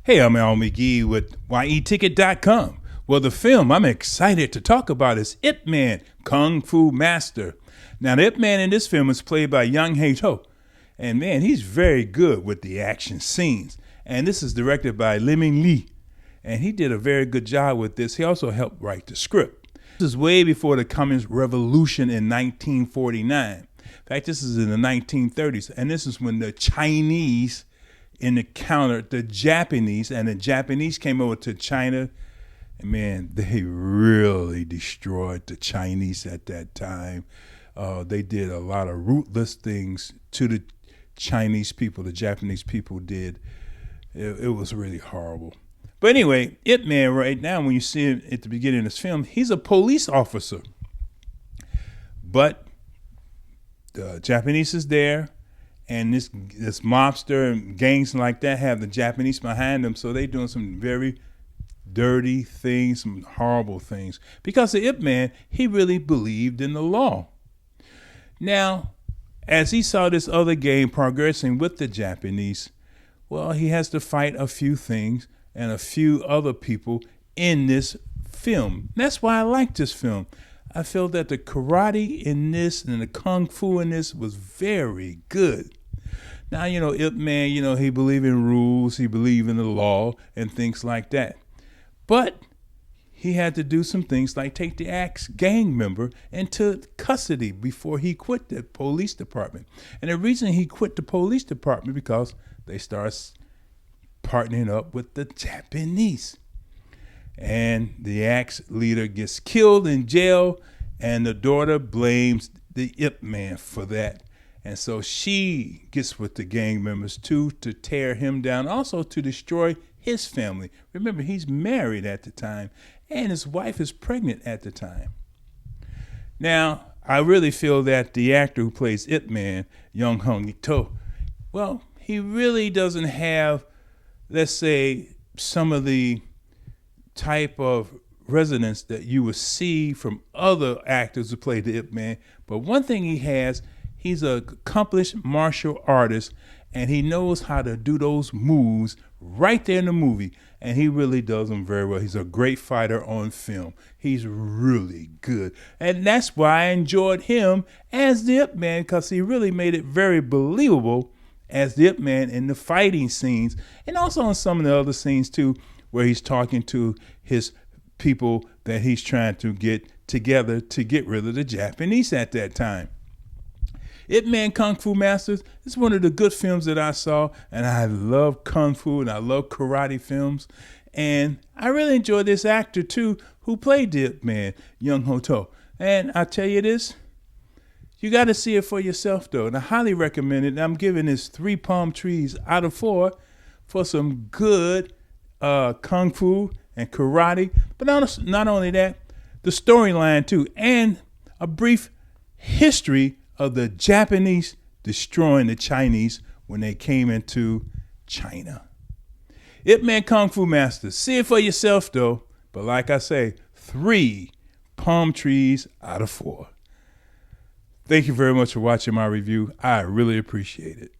Hey, I'm Al McGee with YETicket.com. Well, the film I'm excited to talk about is Ip Man, Kung Fu Master. Now, the Ip Man in this film is played by Young Hae-to. And man, he's very good with the action scenes. And this is directed by Lee Lee. And he did a very good job with this. He also helped write the script. This is way before the Communist Revolution in 1949. In fact, this is in the 1930s. And this is when the Chinese encountered the Japanese, and the Japanese came over to China. And man, they really destroyed the Chinese at that time. They did a lot of ruthless things to the Chinese people, the Japanese people did. It was really horrible. But anyway, Ip Man right now, when you see him at the beginning of this film, he's a police officer. But the Japanese is there, and this mobster and gangs like that have the Japanese behind them, so they're doing some very dirty things, some horrible things. Because the Ip Man, he really believed in the law. Now, as he saw this other gang progressing with the Japanese, well, he has to fight a few things and a few other people in this film. That's why I like this film. I feel that the karate in this and the kung fu in this was very good. Now, Ip Man, he believed in rules, he believed in the law and things like that. But he had to do some things like take the ex-gang member into custody before he quit the police department. And the reason he quit the police department because they started partnering up with the Japanese. And the ex-leader gets killed in jail, and the daughter blames the Ip Man for that. And so she gets with the gang members too to tear him down, also to destroy his family. Remember, he's married at the time, and his wife is pregnant at the time. Now, I really feel that the actor who plays Ip Man, Young Hae-to, well, he really doesn't have, let's say, some of the type of resonance that you would see from other actors who play the Ip Man. But one thing he has, he's an accomplished martial artist, and he knows how to do those moves right there in the movie, and he really does them very well. He's a great fighter on film. He's really good, and that's why I enjoyed him as the Ip Man, because he really made it very believable as the Ip Man in the fighting scenes, and also in some of the other scenes too, where he's talking to his people that he's trying to get together to get rid of the Japanese at that time. Ip Man Kung Fu Masters is one of the good films that I saw, and I love Kung Fu and I love karate films. And I really enjoy this actor too who played the Ip Man, Young Hae-to. And I tell you this, you got to see it for yourself though. And I highly recommend it. I'm giving this 3 palm trees out of 4 for some good Kung Fu and karate. But not only that, the storyline too, and a brief history of the Japanese destroying the Chinese when they came into China. Ip Man Kung Fu Master. See it for yourself though. But like I say, 3 palm trees out of 4. Thank you very much for watching my review. I really appreciate it.